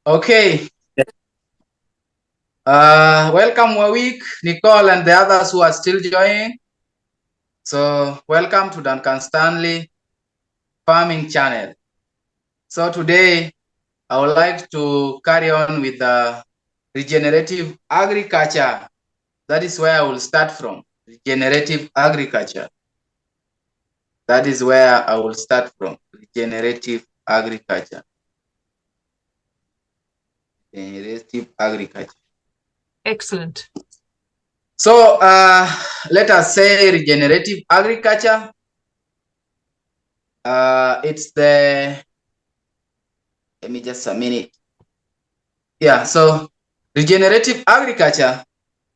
Okay. Welcome, Wawik, Nicole, and the others who are still joining. So welcome to Dancan Stanely Farming Channel. So today, I would like to carry on with the regenerative agriculture. That is where I will start from, regenerative agriculture. That is where I will start from, regenerative agriculture. Regenerative agriculture. Excellent. So let us say regenerative agriculture. It's the, let me just a minute. Yeah, so regenerative agriculture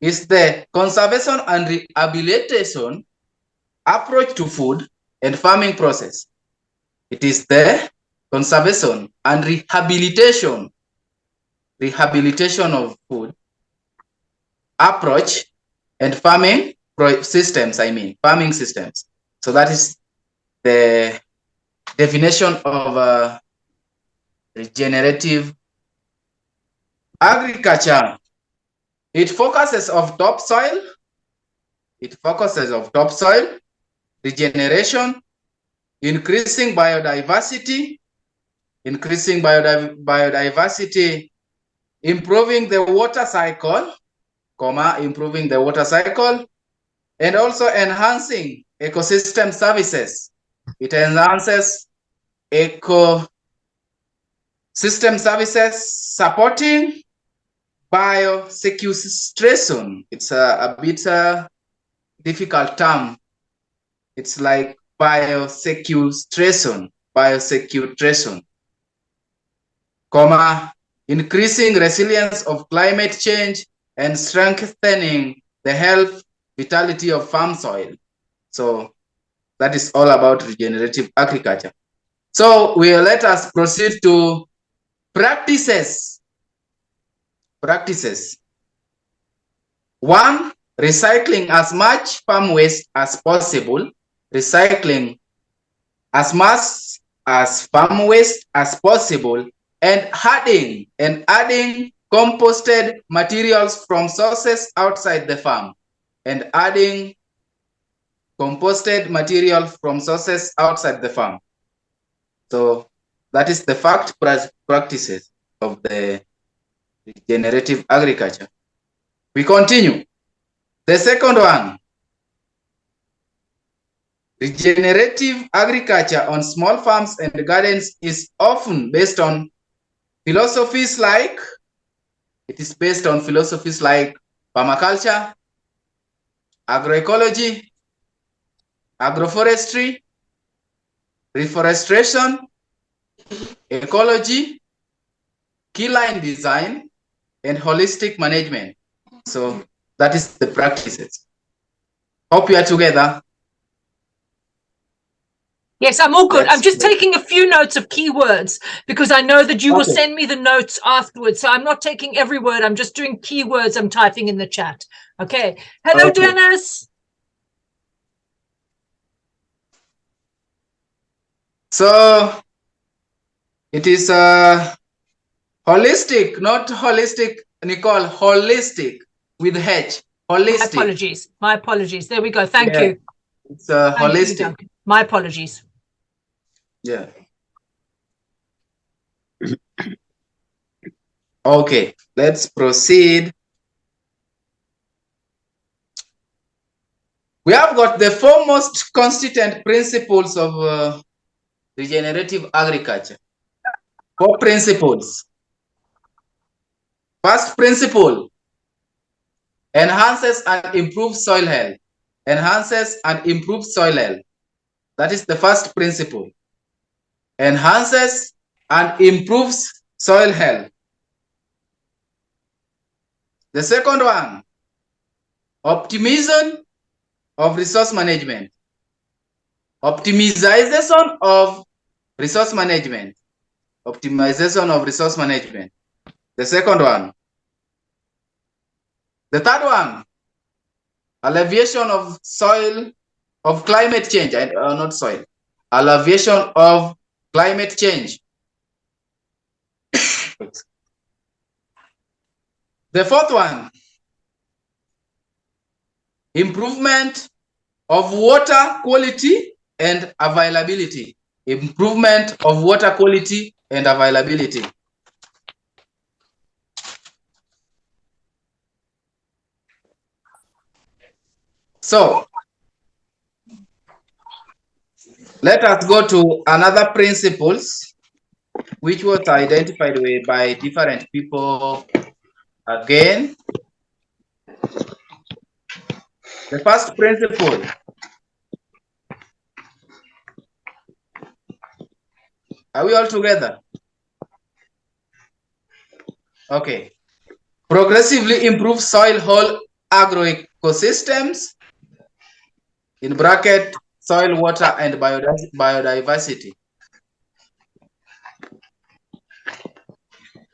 is the conservation and rehabilitation approach to food and farming process. It is the conservation and rehabilitation of food approach and farming systems, farming systems. So that is the definition of regenerative agriculture. It focuses on topsoil. It focuses on topsoil regeneration, increasing biodiversity, improving the water cycle, and also enhancing ecosystem services. It enhances ecosystem services, supporting biosequestration. It's a bit difficult term. It's like biosequestration, increasing resilience of climate change and strengthening the health vitality of farm soil. So that is all about regenerative agriculture. So let us proceed to practices. One, recycling as much farm waste as possible. Recycling as much as farm waste as possible, and adding composted materials from sources outside the farm, So that is the practices of the regenerative agriculture. We continue. The second one, regenerative agriculture on small farms and gardens is often based on philosophies like permaculture, agroecology, agroforestry, reforestation, ecology, keyline design, and holistic management. So that is the practices. Hope you are together. Yes, I'm all good. I'm just taking a few notes of keywords because I know that you will send me the notes afterwards. So I'm not taking every word. I'm just doing keywords I'm typing in the chat. Okay. Hello, Dennis. So it is holistic, not holistic, Nicole, holistic with H. Holistic. My apologies. There we go. Thank you. It's holistic. You, my apologies. Yeah. Okay, let's proceed. We have got the four most constituent principles of regenerative agriculture. 4 principles. First principle, enhances and improves soil health. Enhances and improves soil health. That is the first principle. Enhances and improves soil health. The second one, optimization of resource management. Optimization of resource management. Optimization of resource management. The second one. The third one, alleviation of climate change, alleviation of climate change. The fourth one, improvement of water quality and availability. Improvement of water quality and availability. So let us go to another principles which was identified by different people again. The first principle, are we all together? Okay. Progressively improve soil whole agroecosystems, in bracket, soil, water, and biodiversity.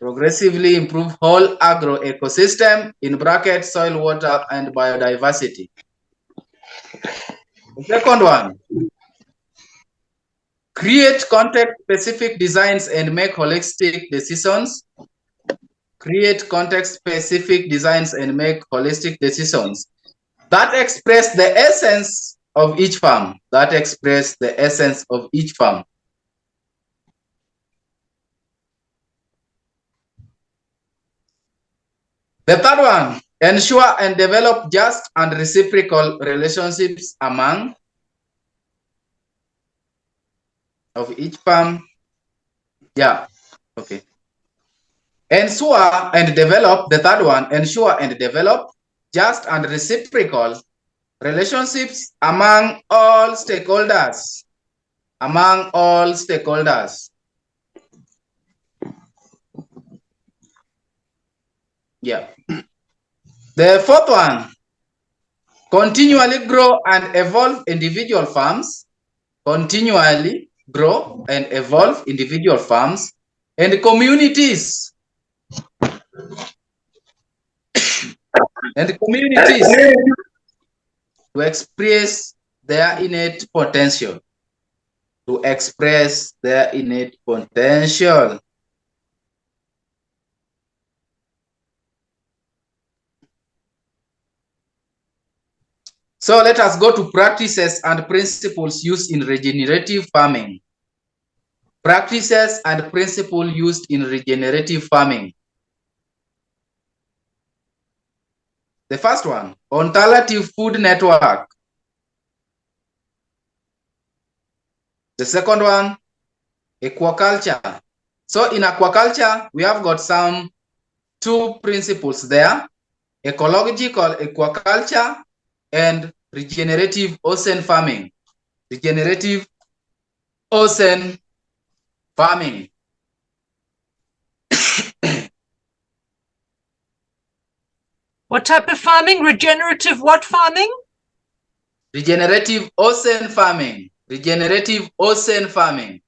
Progressively improve whole agroecosystem, in bracket, soil, water, and biodiversity. The second one, create context-specific designs and make holistic decisions. Create context-specific designs and make holistic decisions that express the essence of each farm. That express the essence of each farm. The third one, ensure and develop just and reciprocal relationships among of each farm. Yeah, okay. Ensure and develop, the third one, ensure and develop just and reciprocal relationships among all stakeholders. Among all stakeholders. Yeah. The fourth one, continually grow and evolve individual farms. Continually grow and evolve individual farms and communities. And communities to express their innate potential. To express their innate potential. So let us go to practices and principles used in regenerative farming. Practices and principles used in regenerative farming. The first one, alternative food network. The second one, aquaculture. So in aquaculture, we have got some two principles there, ecological aquaculture and regenerative ocean farming. Regenerative ocean farming. What type of farming? Regenerative what farming? Regenerative ocean farming. Regenerative ocean farming.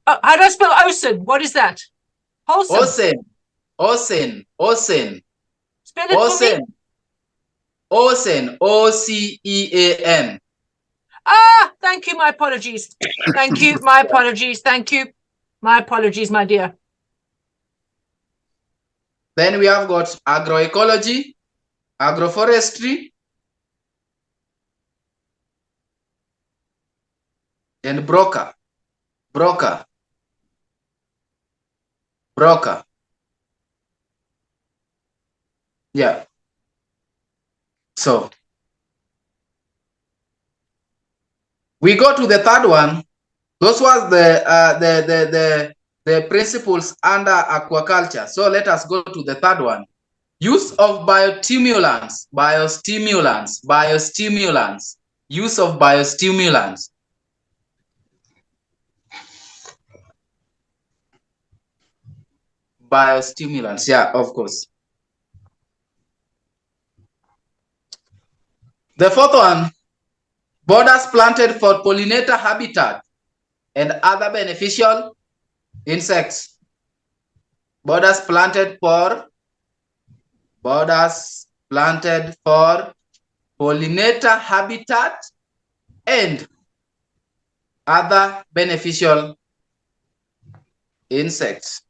How do I spell ocean? What is that? Wholesome. Ocean. Ocean. Ocean. Spell it ocean. for me. Ocean. O-C-E-A-N. Ah, thank you. My apologies. Thank you. My apologies. Thank you. My apologies, my dear. Then we have got agroecology, agroforestry, and broker. Yeah. So we go to the third one. Those was the principles under aquaculture. So let us go to the third one. Use of biostimulants. Use of biostimulants. Biostimulants, yeah, of course. The fourth one, borders planted for pollinator habitat and other beneficial insects. Borders planted for pollinator habitat and other beneficial insects.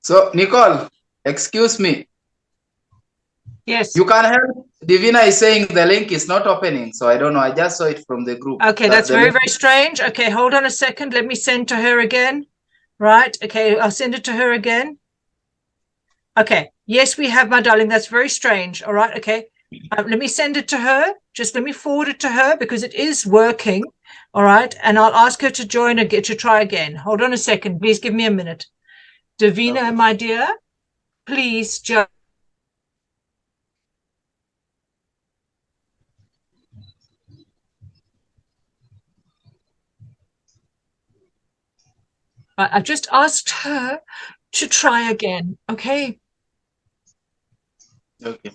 So, Nicole, excuse me. Yes. You can help. Divina is saying the link is not opening. So I don't know. I just saw it from the group. Okay, that's very, very strange. Okay, hold on a second. Let me send to her again. Right. Okay, I'll send it to her again. Okay. Yes, we have, my darling. That's very strange. All right. Okay. Let me send it to her. Just let me forward it to her because it is working. All right. And I'll ask her to join or to try again. Hold on a second. Please give me a minute. Davina, okay. My dear, please just. I've just asked her to try again. Okay. Okay.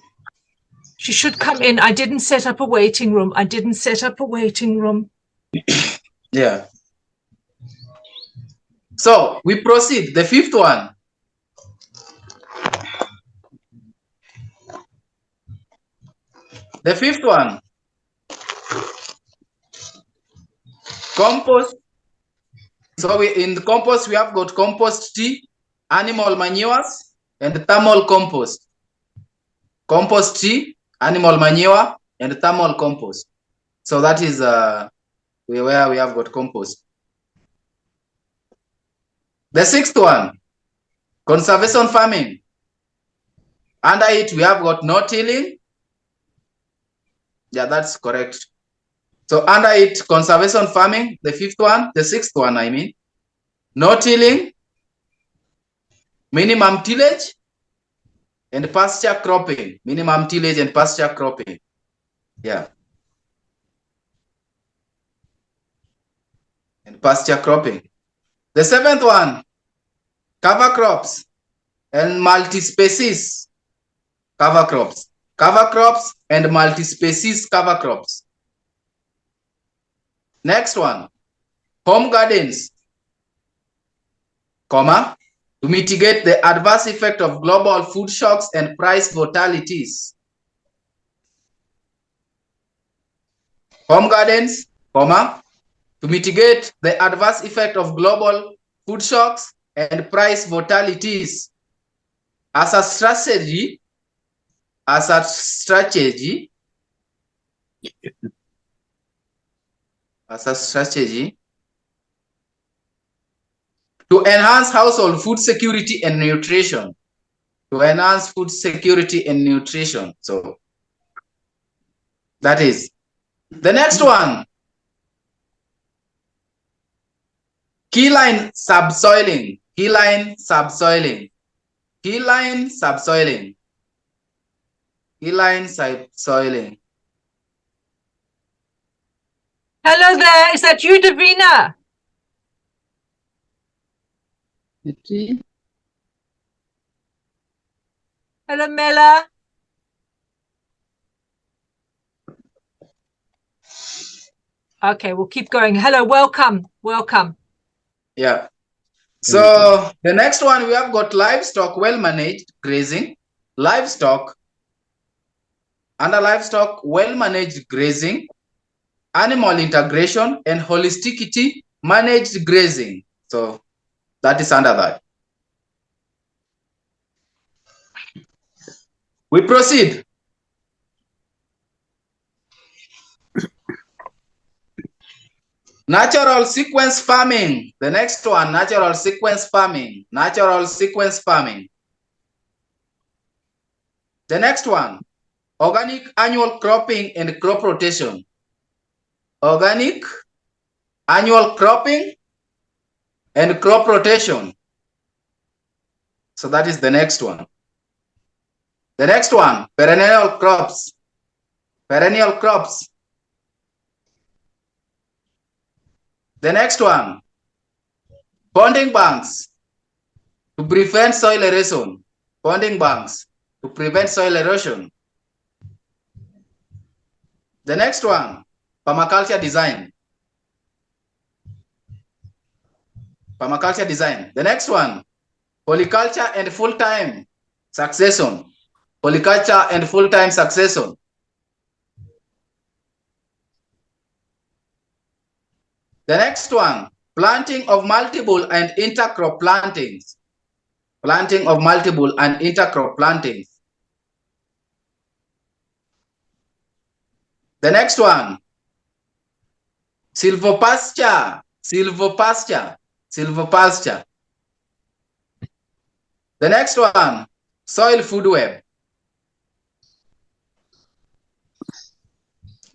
She should come in. I didn't set up a waiting room. I didn't set up a waiting room. Yeah. So we proceed. The fifth one. The fifth one. Compost. So in the compost, we have got compost tea, animal manures, and thermal compost. Compost tea, animal manure, and thermal compost. So that is where we have got compost. The sixth one, conservation farming. Under it, we have got no-tilling. Yeah, that's correct. So under it, conservation farming, the fifth one, the sixth one, I mean, no-tilling, minimum tillage, and pasture cropping. Minimum tillage and pasture cropping. Yeah. And pasture cropping. The seventh one, cover crops and multi-species cover crops. Cover crops and multi-species cover crops. Next one, home gardens, comma, to mitigate the adverse effect of global food shocks and price volatilities. Home gardens, comma, to mitigate the adverse effect of global food shocks and price volatilities. As a strategy, to enhance household food security and nutrition. To enhance food security and nutrition. So that is the next one. Keyline subsoiling. Keyline subsoiling. Keyline subsoiling. Keyline subsoiling. Hello there. Is that you, Davina? Hello, Mela. Okay, we'll keep going. Hello, welcome. Welcome. Yeah. So the next one, we have got livestock well-managed grazing. Livestock, under livestock, well-managed grazing, animal integration, and holisticity managed grazing. So that is under that. We proceed. Natural sequence farming. The next one, natural sequence farming. Natural sequence farming. The next one, organic annual cropping and crop rotation. Organic annual cropping and crop rotation. So that is the next one. The next one, perennial crops. Perennial crops. The next one, ponding banks to prevent soil erosion. Ponding banks to prevent soil erosion. The next one, permaculture design. Permaculture design. The next one, polyculture and full-time succession. Polyculture and full-time succession. The next one, planting of multiple and intercrop plantings. planting of multiple and intercrop plantings. The next one, silvopasture, silvopasture, silvopasture. The next one, soil food web.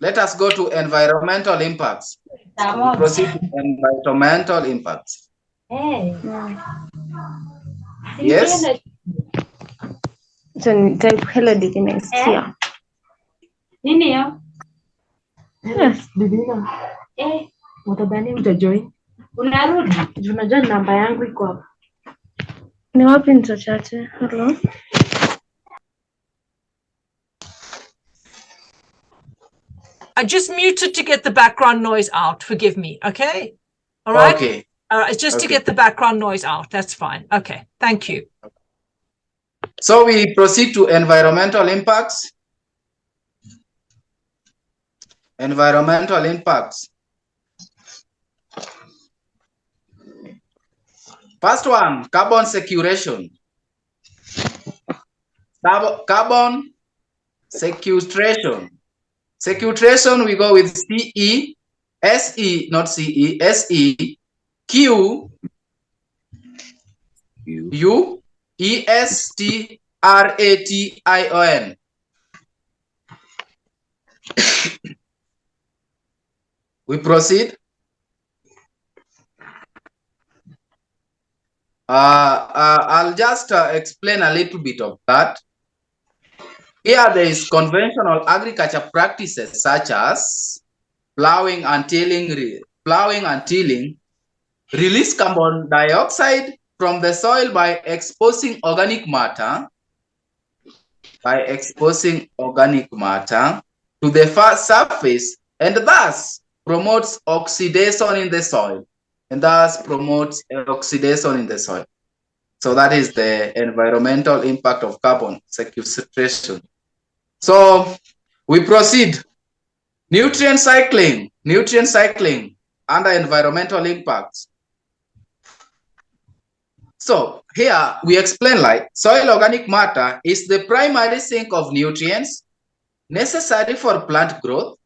Let us go to environmental impacts. We proceed to environmental impacts. Yes? So type hello did next year. Yes, Divina. Utadhani utajoin. Unarudi. Unajua namba yangu iko hapa. Ni wapi nitachache? Hello. I just muted to get the background noise out. Forgive me. Okay. All right. Okay. All right. It's just to get the background noise out. That's fine. Okay. Thank you. So we proceed to environmental impacts. Environmental impacts. First one, carbon sequestration. Carbon sequestration. Sequestration, we go with CE, SE, not CE, SE, Q, U, ESTRATION. We proceed. I'll just explain a little bit of that. Here there is conventional agriculture practices such as plowing and tilling, release carbon dioxide from the soil by exposing organic matter, to the surface, and thus promotes oxidation in the soil. So that is the environmental impact of carbon sequestration. So we proceed. Nutrient cycling under environmental impacts. So here we explain like soil organic matter is the primary sink of nutrients necessary for plant growth,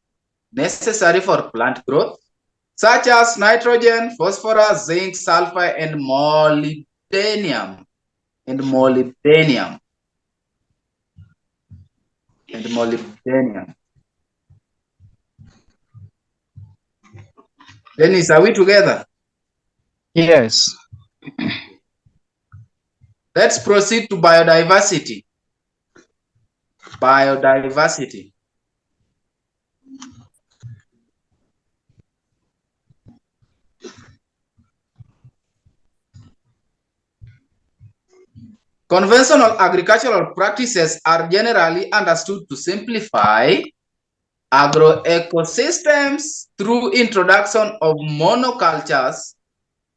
such as nitrogen, phosphorus, zinc, sulfur, and molybdenum. Dennis, are we together? Yes. Let's proceed to biodiversity. Conventional agricultural practices are generally understood to simplify agroecosystems through introduction of monocultures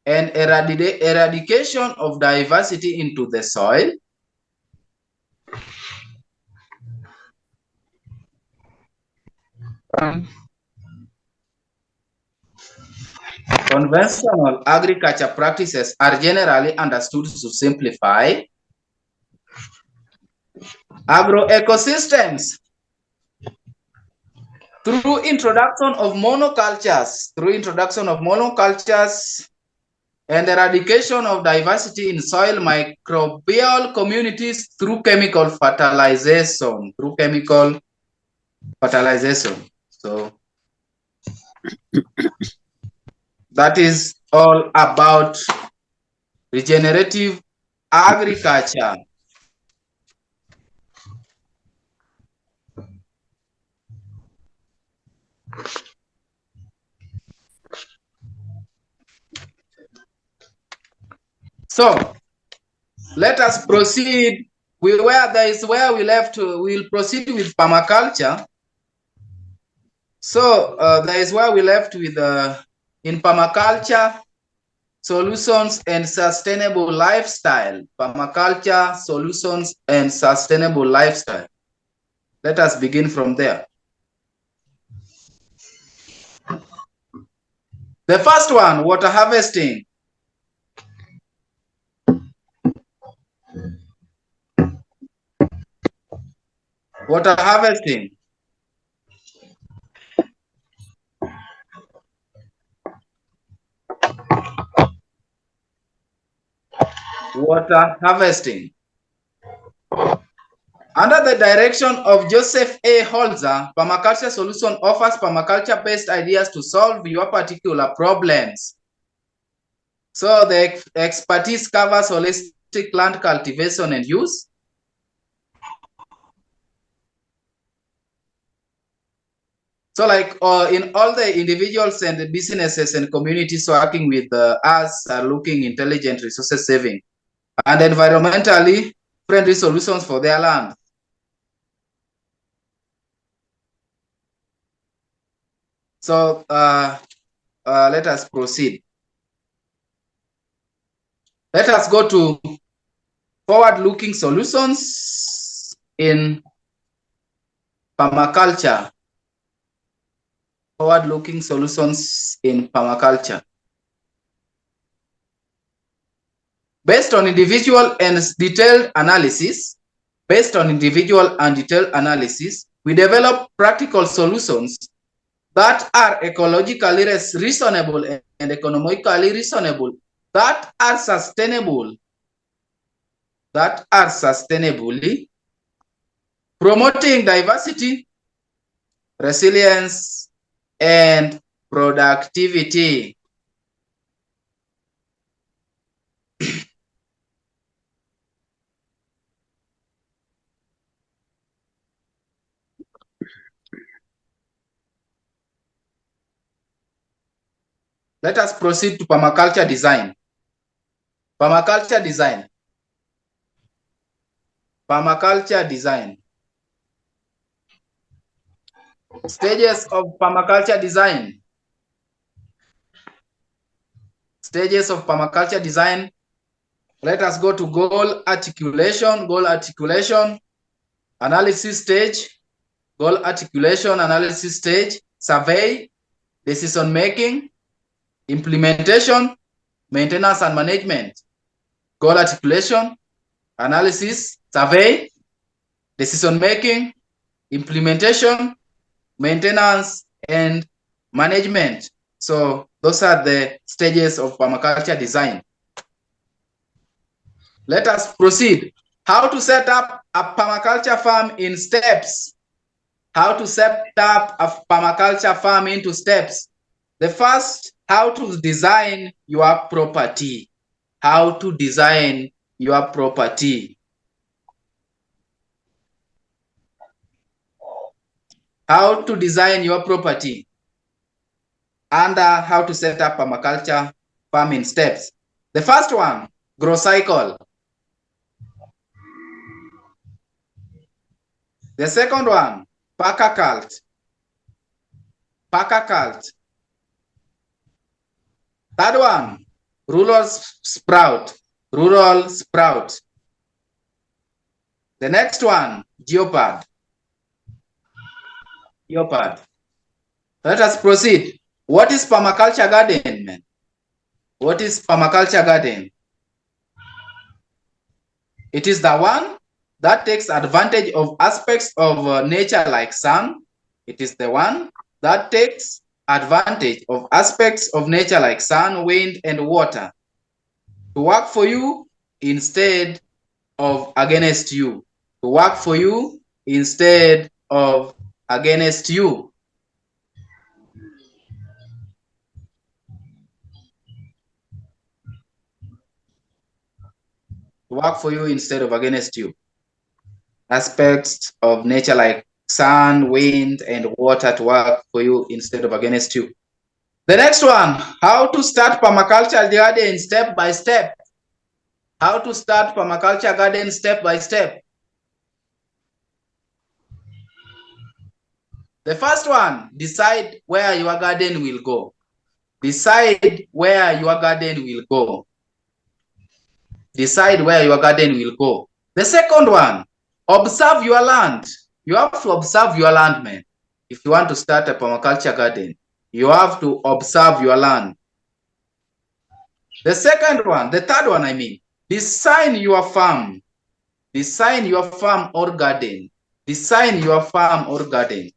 and eradication of diversity into the soil. Conventional agriculture practices are generally understood to simplify agroecosystems through introduction of monocultures, and eradication of diversity in soil microbial communities through chemical fertilization. So that is all about regenerative agriculture. So let us proceed. We'll proceed with permaculture. So there is where we left with in permaculture, solutions and sustainable lifestyle. Permaculture, solutions and sustainable lifestyle. Let us begin from there. The first one, water harvesting. Water harvesting. Water harvesting. Under the direction of Joseph A. Holzer, Permaculture Solution offers permaculture-based ideas to solve your particular problems. So the expertise covers holistic plant cultivation and use, so like in all the individuals and the businesses and communities working with us are looking intelligent resources saving and environmentally friendly solutions for their land. So let us proceed. Let us go to forward-looking solutions in permaculture. Forward-looking solutions in permaculture. Based on individual and detailed analysis, we develop practical solutions that are ecologically reasonable and economically reasonable, that are sustainably promoting diversity, resilience, and productivity. Let us proceed to permaculture design. Permaculture design. Permaculture design. Stages of permaculture design. Stages of permaculture design. Let us go to goal articulation. Goal articulation. Analysis stage. Goal articulation, analysis stage. Survey. Decision making. Implementation. Maintenance and management. Goal articulation, analysis, survey, decision making, implementation, maintenance, and management. So those are the stages of permaculture design. Let us proceed. How to set up a permaculture farm in steps. How to set up a permaculture farm into steps. The first, how to design your property. How to design your property. How to design your property. Under how to set up permaculture farming steps. The first one, grow cycle. The second one, permacult. Permacult. Third one, rural sprout. Rural sprout. The next one, geopard. Geopard. Let us proceed. What is permaculture garden, man? What is permaculture garden? It is the one that takes advantage of aspects of nature like sun. It is the one that takes advantage of aspects of nature like sun, wind, and water to work for you instead of against you. To work for you instead of against you. To work for you instead of against you. Aspects of nature like sun, wind, and water to work for you instead of against you. The next one, how to start permaculture garden step by step. How to start permaculture garden step by step. The first one, decide where your garden will go. Decide where your garden will go. Decide where your garden will go. The second one, observe your land. You have to observe your land, man. If you want to start a permaculture garden, you have to observe your land. The second one, the third one, I mean, design your farm. Design your farm or garden. design your farm or garden.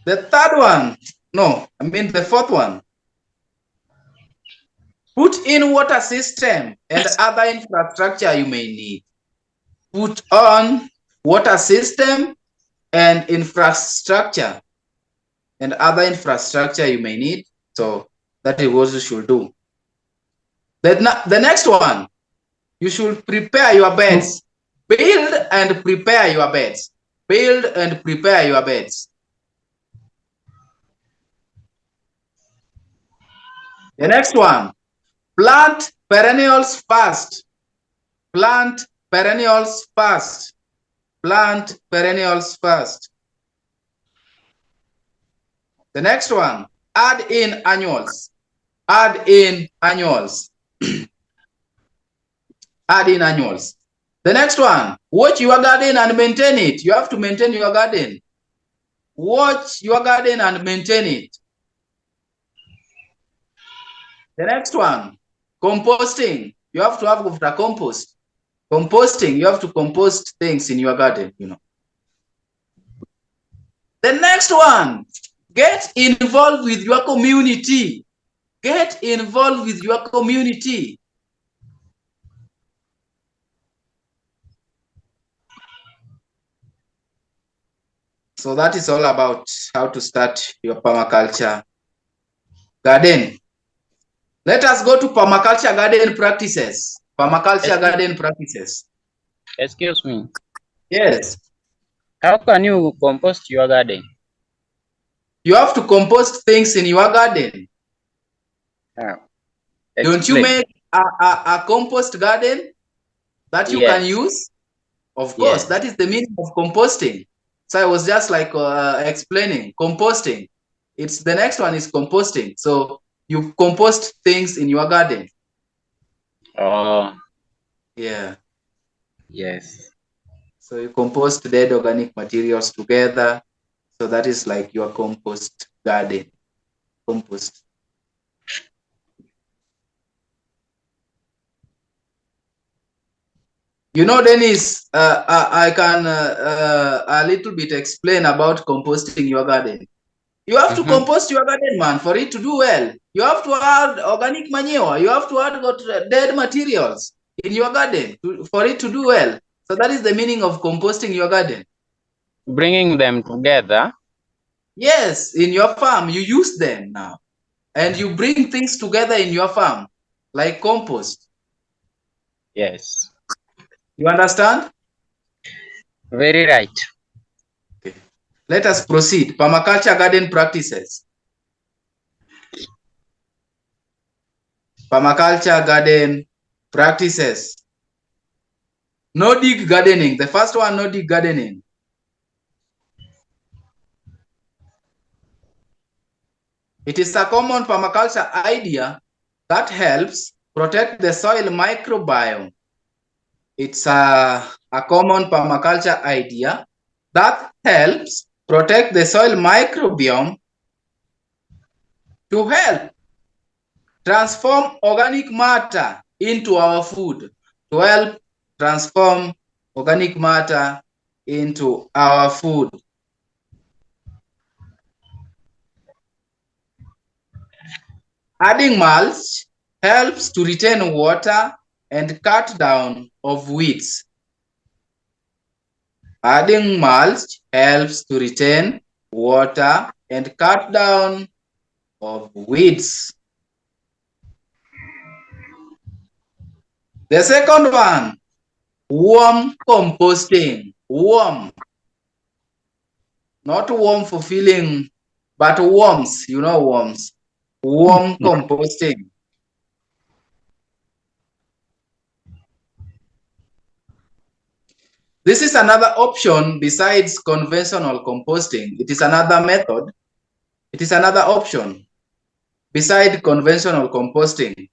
The third one, the fourth one, put in water system and other infrastructure you may need. Put on water system and infrastructure and other infrastructure you may need. So that is what you should do. The next one, you should prepare your beds. Build and prepare your beds. Build and prepare your beds. The next one, plant perennials first. Plant perennials first. Plant perennials first. The next one, add in annuals. Add in annuals. Add in annuals. The next one, watch your garden and maintain it. You have to maintain your garden. Watch your garden and maintain it. The next one, composting. You have to have a compost. Composting, you have to compost things in your garden, you know. The next one, get involved with your community. Get involved with your community. So that is all about how to start your permaculture garden. Let us go to permaculture garden practices. Permaculture garden practices. Excuse me. Yes. How can you compost your garden? You have to compost things in your garden. Don't you make a compost garden that you can use? Of course, that is the meaning of composting. So I was just like explaining composting. It's the next one is composting. So you compost things in your garden. Oh. Yeah. Yes. So you compost dead organic materials together. So that is like your compost garden. Compost. You know, Dennis, I can a little bit explain about composting your garden. You have to compost your garden, man, for it to do well. You have to add organic manure. You have to add dead materials in your garden for it to do well. So that is the meaning of composting your garden. Bringing them together? Yes, in your farm, you use them now. And you bring things together in your farm, like compost. Yes. You understand? Very right. Okay. Let us proceed. Permaculture garden practices. Permaculture garden practices. No dig gardening. The first one, no dig gardening. It is a common permaculture idea that helps protect the soil microbiome. It's a common permaculture idea that helps protect the soil microbiome to help transform organic matter into our food, to help transform organic matter into our food. Adding mulch helps to retain water and cut down of weeds. Adding mulch helps to retain water and cut down of weeds. The second one, worm composting. Worm. Not worm for filling, but worms, you know, worms. Worm composting. This is another option besides conventional composting. It is another method. It is another option besides conventional composting.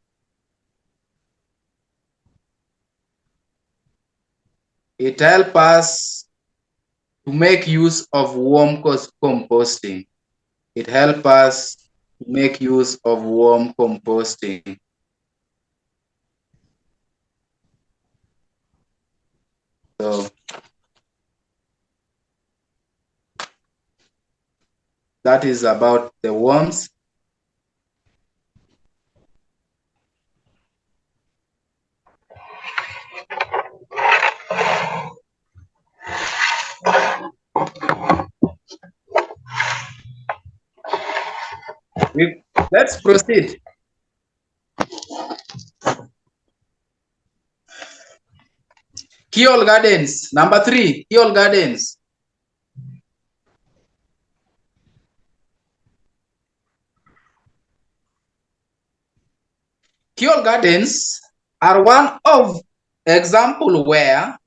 It helps us to make use of worm composting. It helps us to make use of worm composting. So that is about the worms. Let's proceed. Keyhole gardens. Number 3, keyhole gardens. Keyhole gardens are one of example where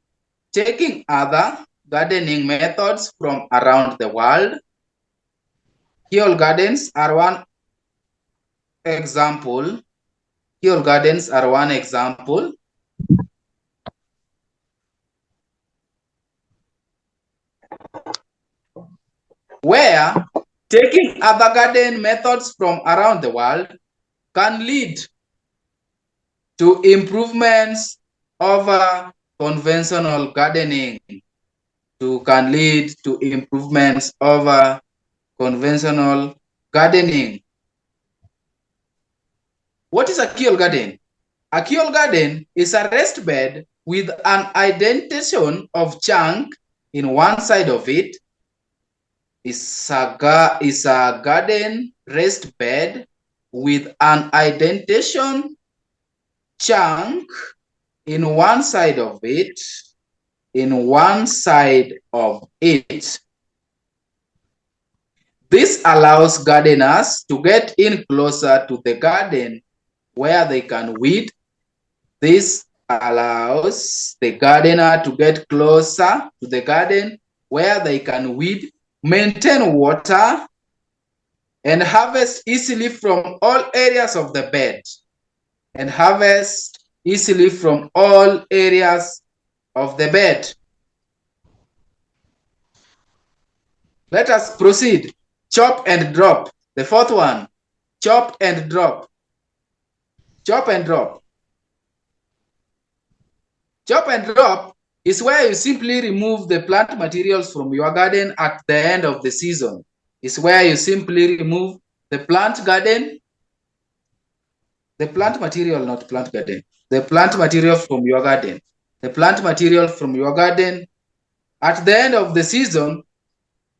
taking other gardening methods from around the world. Keyhole gardens are one example. Keyhole gardens are one example where taking other garden methods from around the world can lead to improvements over conventional gardening. Can lead to improvements over conventional gardening. What is a keyhole garden? A keyhole garden is a raised bed with an indentation of chunk in one side of it. Is a garden raised bed with an indentation chunk in one side of it. This allows gardeners to get in closer to the garden where they can weed. This allows the gardener to get closer to the garden where they can weed, maintain water, and harvest easily from all areas of the bed. Let us proceed. Chop and drop. The fourth one, chop and drop. Chop and drop. Chop and drop is where you simply remove the plant materials from your garden at the end of the season. It's where you simply remove the plant material, not plant garden. The plant material from your garden. The plant material from your garden at the end of the season,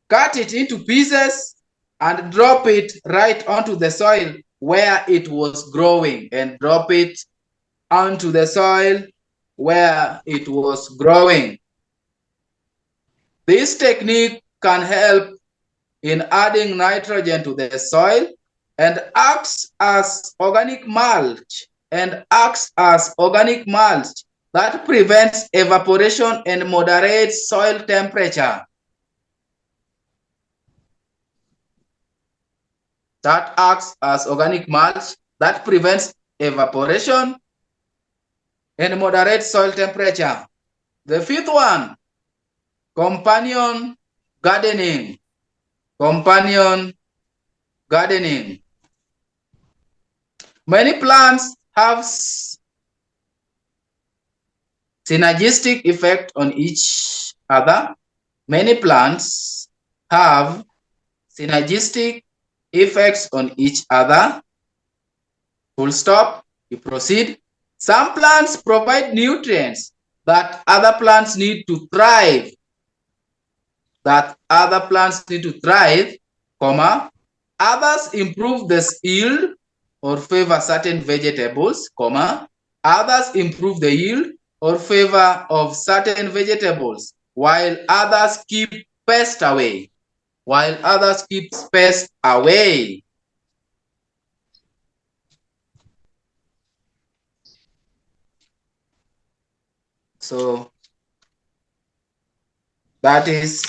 cut it into pieces and drop it right onto the soil where it was growing, and drop it onto the soil where it was growing. This technique can help in adding nitrogen to the soil and acts as organic mulch that prevents evaporation and moderates soil temperature. That acts as organic mulch that prevents evaporation and moderates soil temperature. The fifth one, companion gardening. Companion gardening. Many plants have synergistic effect on each other. Many plants have synergistic effects on each other. Full stop. You proceed. Some plants provide nutrients that other plants need to thrive. Comma. Others improve the yield or favor certain vegetables, comma. Others improve the yield or favor of certain vegetables, while others keep pests away. So that is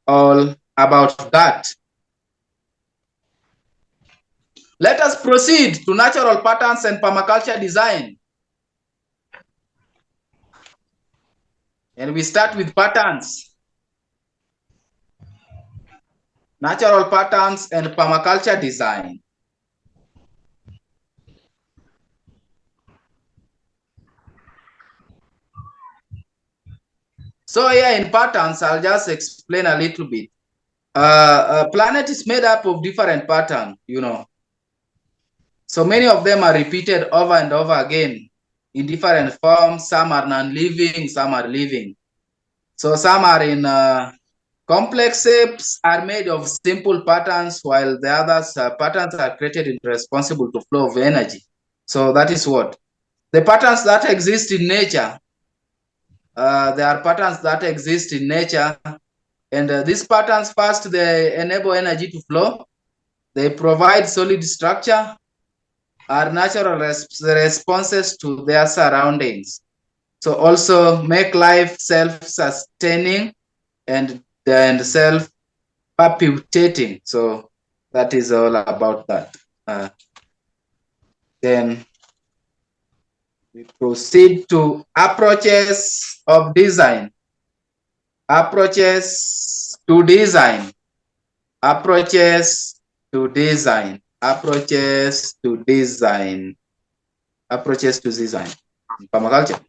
all about that. Let us proceed to natural patterns and permaculture design. And we start with patterns. Natural patterns and permaculture design. So here in patterns, I'll just explain a little bit. A planet is made up of different patterns, you know. So many of them are repeated over and over again in different forms. Some are non-living, some are living. So some are in complex shapes are made of simple patterns, while the others patterns are created and responsible to flow of energy. So that is what the patterns that exist in nature. There are patterns that exist in nature, and these patterns first they enable energy to flow. They provide solid structure, are natural responses to their surroundings. So also make life self-sustaining and self-perpetuating. So that is all about that. Then we proceed to approaches of design. Approaches to design. Approaches to design. Approaches to design. Approaches to design in permaculture.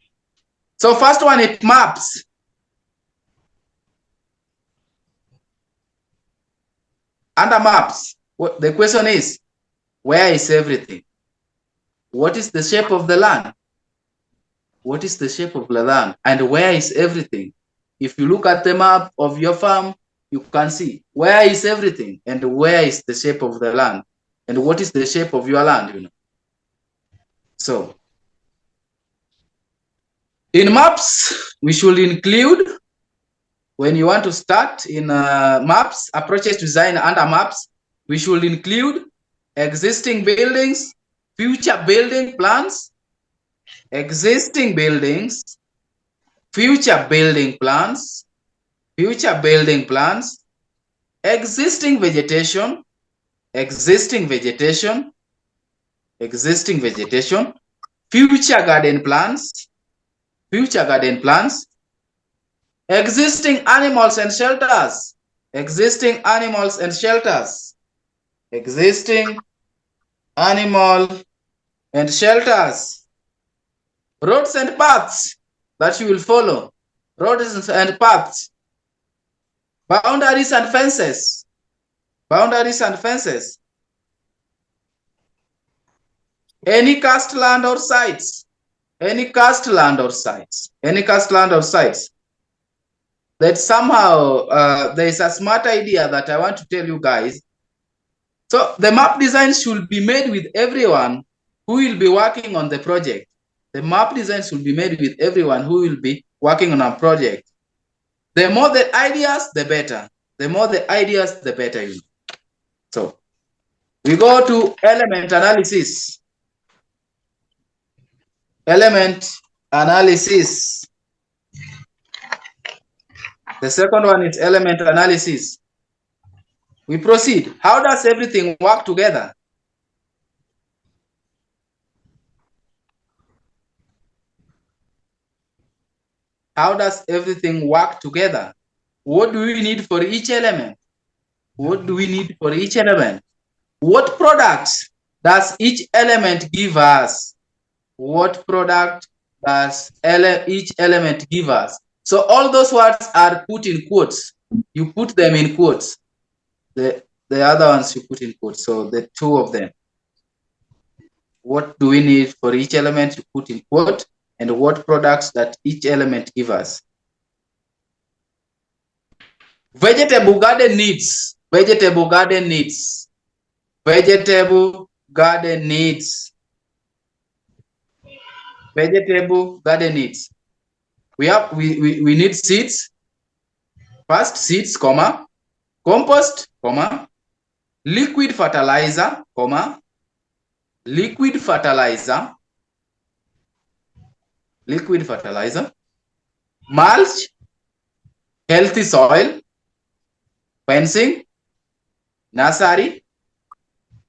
So first one, it maps. Under maps, the question is, where is everything? What is the shape of the land? What is the shape of the land? And where is everything? If you look at the map of your farm, you can see where is everything and where is the shape of the land and what is the shape of your land, you know. So in maps, we should include, when you want to start in maps, approaches to design under maps, we should include existing buildings, future building plans, existing buildings, future building plans, existing vegetation, future garden plans, existing animals and shelters, existing animal and shelters, roads and paths that you will follow, roads and paths, boundaries and fences, any cast land or sites, that somehow there is a smart idea that I want to tell you guys. So the map design should be made with everyone who will be working on the project. The map design should be made with everyone who will be working on a project. The more the ideas, the better. The more the ideas, the better. So we go to element analysis. Element analysis. The second one is element analysis. We proceed. How does everything work together? How does everything work together? What do we need for each element? What products does each element give us? What product does each element give us? So all those words are put in quotes. You put them in quotes. The other ones you put in quotes. So the two of them. What do we need for each element? You put in quote, and what products that each element give us. Vegetable garden needs. Vegetable garden needs. We need seeds. First, seeds, compost, liquid fertilizer, mulch, healthy soil, fencing, nursery,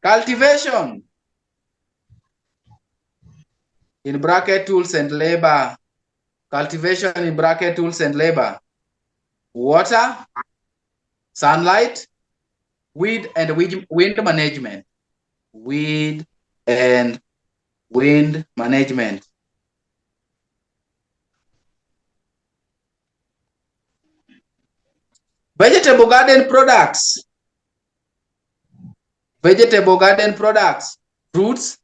cultivation, in bracket tools and labor, cultivation in bracket tools and labor, water, sunlight, weed and wind management, Vegetable garden products. Vegetable garden products, fruits,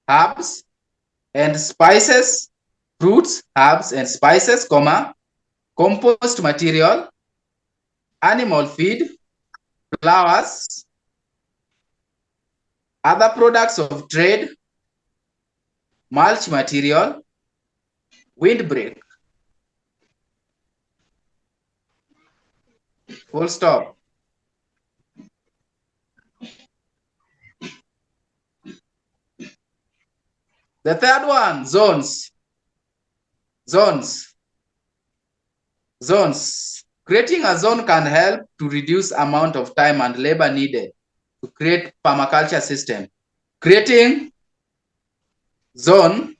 herbs, and spices, fruits, herbs, and spices, compost material, animal feed, flowers, other products of trade, mulch material, windbreak. Full stop. The third one, zones. Zones. Zones. Creating a zone can help to reduce amount of time and labor needed to create permaculture system. Creating zone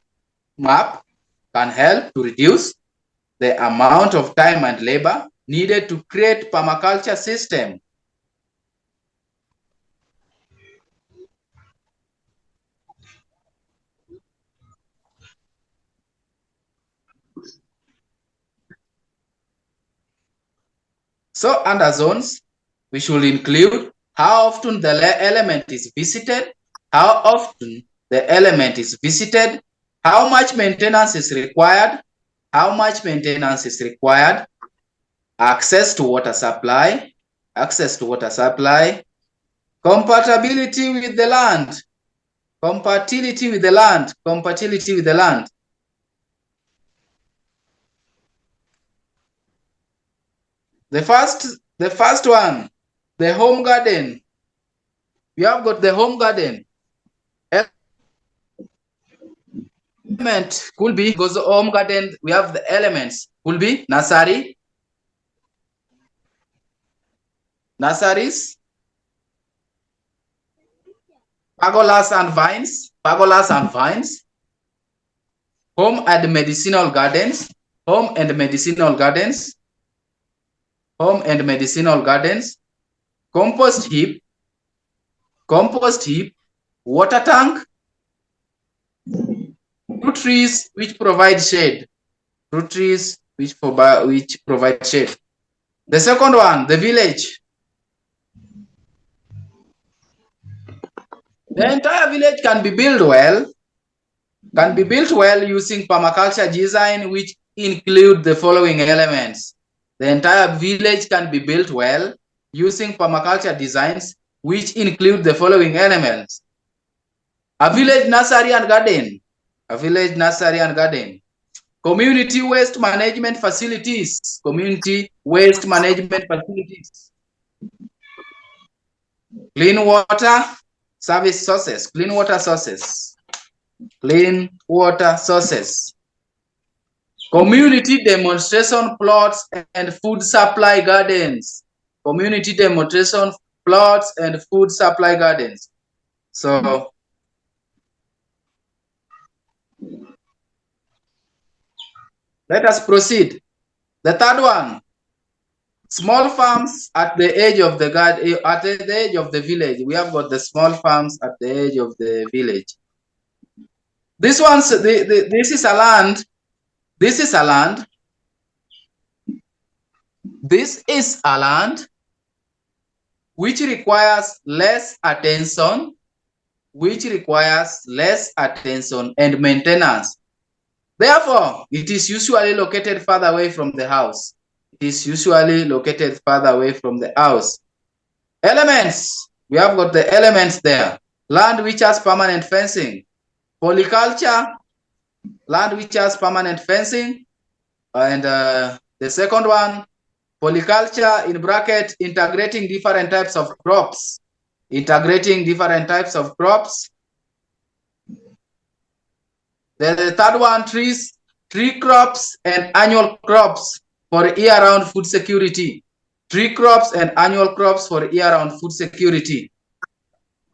map can help to reduce the amount of time and labor needed to create permaculture system. So under zones, we should include how often the element is visited, how often the element is visited, how much maintenance is required, access to water supply, compatibility with the land, The first one, the home garden. We have got the home garden. Element could be, because the home garden, we have the elements, could be nurseries, pergolas and vines, home and medicinal gardens, compost heap, water tank, fruit trees which provide shade, The second one, the village. The entire village can be built well, using permaculture design, which include the following elements. The entire village can be built well using permaculture designs, which include the following elements. A village nursery and garden. Community waste management facilities. Clean water service sources. Clean water sources. Community demonstration plots and food supply gardens. So let us proceed. The third one, small farms at the edge of the village. We have got the small farms at the edge of the village. This is a land which requires less attention and maintenance. Therefore, it is usually located further away from the house. Elements, we have got the elements there. Land which has permanent fencing. Polyculture, land which has permanent fencing. And the second one, polyculture, in bracket, integrating different types of crops. Then the third one, tree crops and annual crops for year-round food security.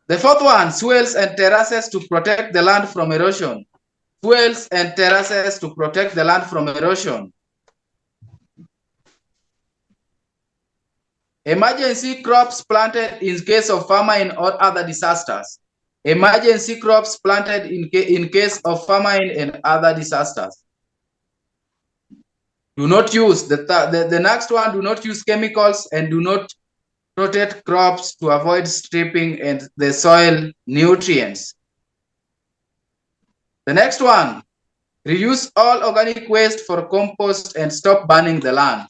The fourth one, swales and terraces to protect the land from erosion. Emergency crops planted in case of famine or other disasters. In case of famine and other disasters. Do not use the next one. Do not use chemicals and do not rotate crops to avoid stripping and the soil nutrients. The next one, reuse all organic waste for compost and stop burning the land.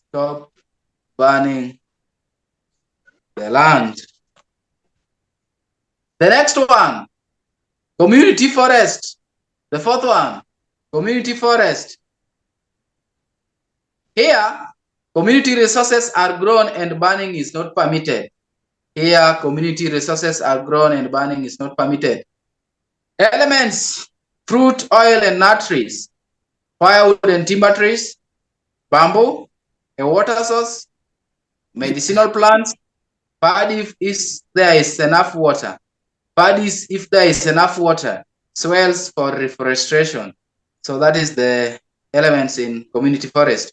Stop burning the land. The next one, community forest. The fourth one, community forest. Here, community resources are grown and burning is not permitted. Here, community resources are grown and burning is not permitted. Elements, fruit, oil, and nut trees, firewood and timber trees, bamboo, a water source, medicinal plants, paddy if there is enough water. Paddies if there is enough water, swales for reforestation. So that is the elements in community forest.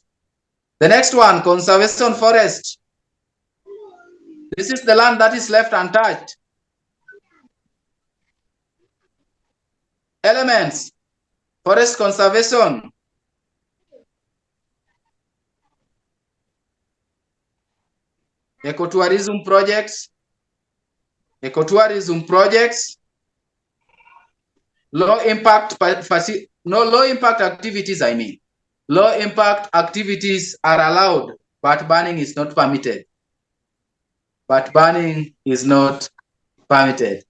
The next one, conservation forest. This is the land that is left untouched. Elements, forest conservation. Ecotourism projects. Ecotourism projects. Low impact activities, I mean. Low impact activities are allowed, but burning is not permitted. But burning is not permitted.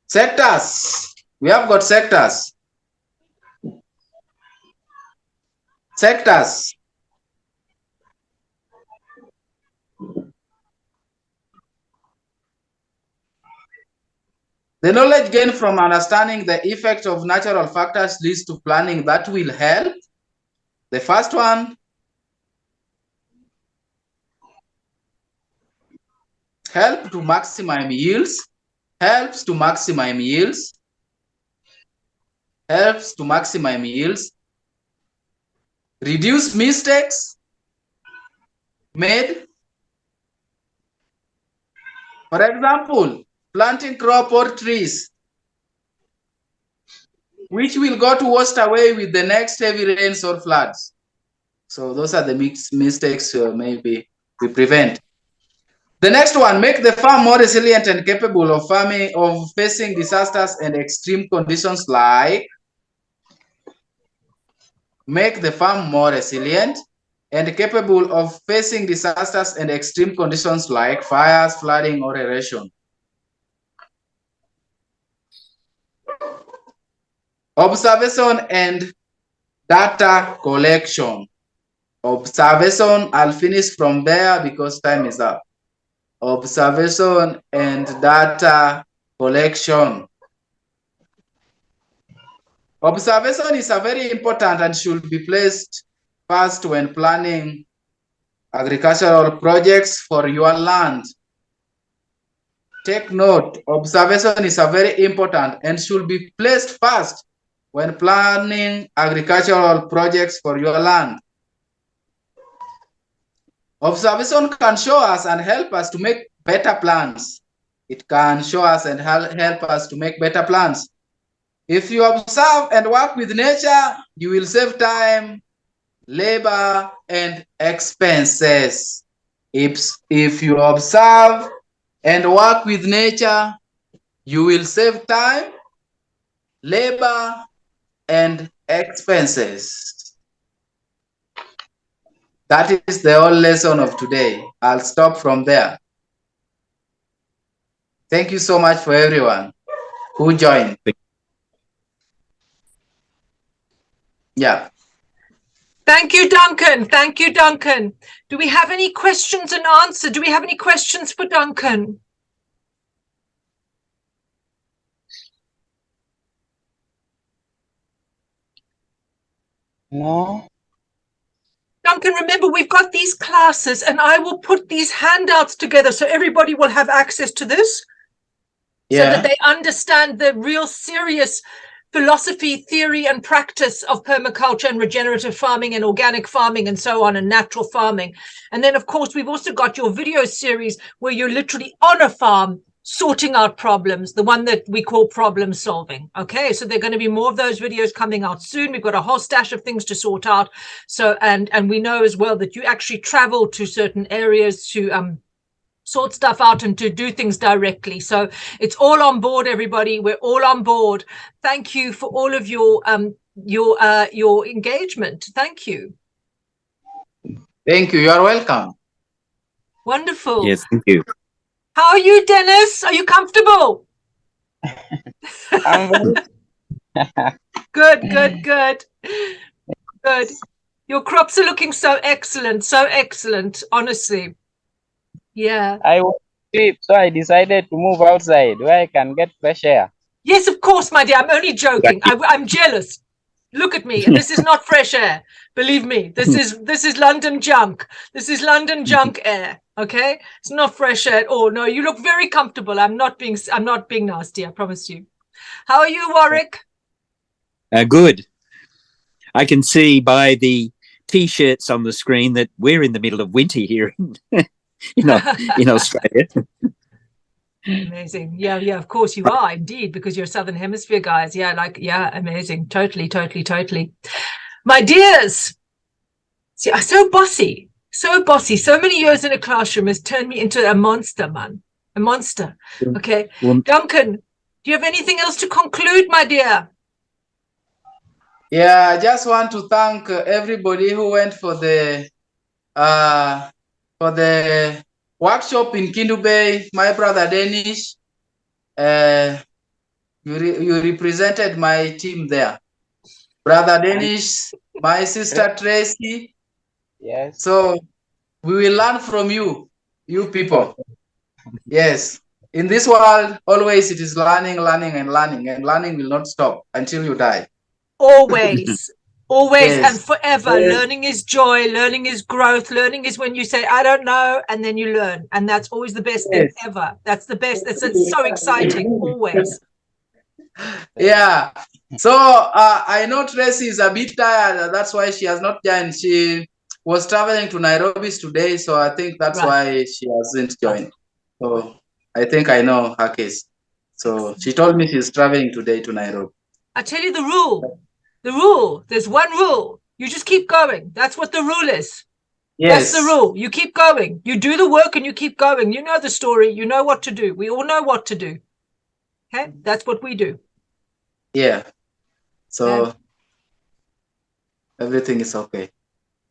Sectors. We have got sectors. Sectors. The knowledge gained from understanding the effect of natural factors leads to planning that will help. The first one, help to maximize yields, helps to maximize yields, helps to maximize yields, reduce mistakes made. For example, planting crop or trees, which will go to waste away with the next heavy rains or floods. So those are the mistakes maybe we prevent. The next one, make the farm more resilient and capable of facing disasters and extreme conditions like, make the farm more resilient and capable of facing disasters and extreme conditions like fires, flooding, or erosion. Observation and data collection. Observation, I'll finish from there because time is up. Observation and data collection. Observation is a very important and should be placed first when planning agricultural projects for your land. Take note, observation is a very important and should be placed first when planning agricultural projects for your land. Observation can show us and help us to make better plans. It can show us and help us to make better plans. If you observe and work with nature, you will save time, labor, and expenses. If you observe and work with nature, you will save time, labor, and expenses. That is the whole lesson of today. I'll stop from there. Thank you so much for everyone who joined. Yeah. Thank you, Duncan. Thank you, Duncan. Do we have any questions and answers? Do we have any questions for Duncan? No. Duncan, remember, we've got these classes and I will put these handouts together so everybody will have access to this. Yeah. So that they understand the real serious philosophy, theory, and practice of permaculture and regenerative farming and organic farming and so on, and natural farming. And then, of course, we've also got your video series where you're literally on a farm sorting out problems, the one that we call problem solving. Okay, so there are going to be more of those videos coming out soon. We've got a whole stash of things to sort out. So, and we know as well that you actually travel to certain areas to sort stuff out and to do things directly. So it's all on board, everybody. We're all on board. Thank you for all of your engagement. Thank you. Thank you. You are welcome. Wonderful. Yes, thank you. How are you, Dennis? Are you comfortable? I'm very Good. Good. Your crops are looking so excellent, honestly. Yeah. I was asleep, so I decided to move outside where I can get fresh air. Yes, of course, my dear. I'm only joking. I'm jealous. Look at me. And this is not fresh air. Believe me. This is London junk. This is London junk air. Okay? It's not fresh air at all. No, you look very comfortable. I'm not being nasty, I promise you. How are you, Warwick? Good. I can see by the T-shirts on the screen that we're in the middle of winter here in Australia. Amazing. Yeah, of course you are indeed, because you're Southern Hemisphere guys. Yeah, amazing. Totally. My dears, see, I'm so bossy. So many years in a classroom has turned me into a monster, man. A monster. Okay. Duncan, do you have anything else to conclude, my dear? Yeah, I just want to thank everybody who went for the workshop in Kindu Bay. My brother Danish, you represented my team there. Brother Danish, my sister Tracy. Yes. So we will learn from you people. Yes. In this world, always it is learning, and learning will not stop until you die. Always. Yes. And forever. Yes. Learning is joy. Learning is growth. Learning is when you say, I don't know, and then you learn. And that's always the best thing ever. That's the best. It's so exciting, always. Yeah. So I know Tracy is a bit tired. That's why she has not joined. She was traveling to Nairobi today. So I think that's why she hasn't joined. So I think I know her case. So she told me she's traveling today to Nairobi. I tell you the rule. The rule. There's one rule. You just keep going. That's what the rule is. Yes. That's the rule. You keep going. You do the work and you keep going. You know the story. You know what to do. We all know what to do. Okay? That's what we do. Yeah. So everything is okay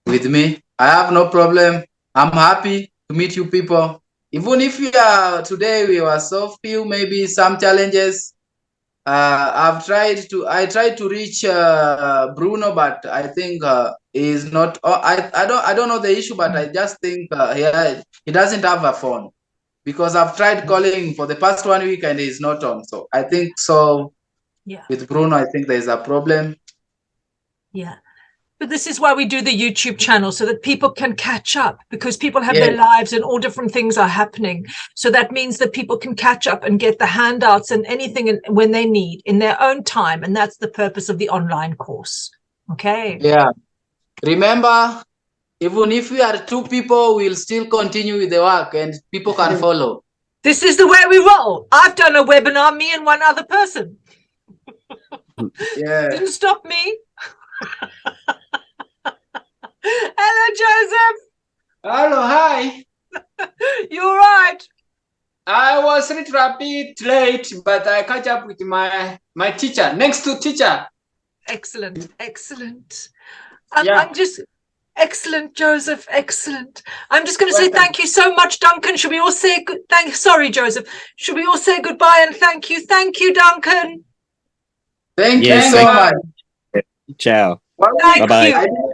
with me. I have no problem. I'm happy to meet you people. Even if today we were so few, maybe some challenges. I tried to reach Bruno, but I think he's not. I don't know the issue, but I just think he doesn't have a phone, because I've tried calling for the past 1 week and he's not on. So I think so. Yeah. With Bruno, I think there's a problem. Yeah. But this is why we do the YouTube channel, so that people can catch up, because people have their lives and all different things are happening. So that means that people can catch up and get the handouts and anything when they need in their own time. And that's the purpose of the online course. Okay. Yeah. Remember, even if we are 2 people, we'll still continue with the work and people can follow. This is the way we roll. I've done a webinar, me and one other person. Yeah. Didn't stop me. Hello, Joseph. Hello, hi. You're right. I was a little bit late, but I catch up with my teacher, next to teacher. Excellent. I'm just excellent, Joseph. Excellent. I'm just going to say thank you so much, Duncan. Should we all say sorry, Joseph. Should we all say goodbye and thank you? Thank you, Duncan. Thank you so much. Ciao. Thank you. I didn't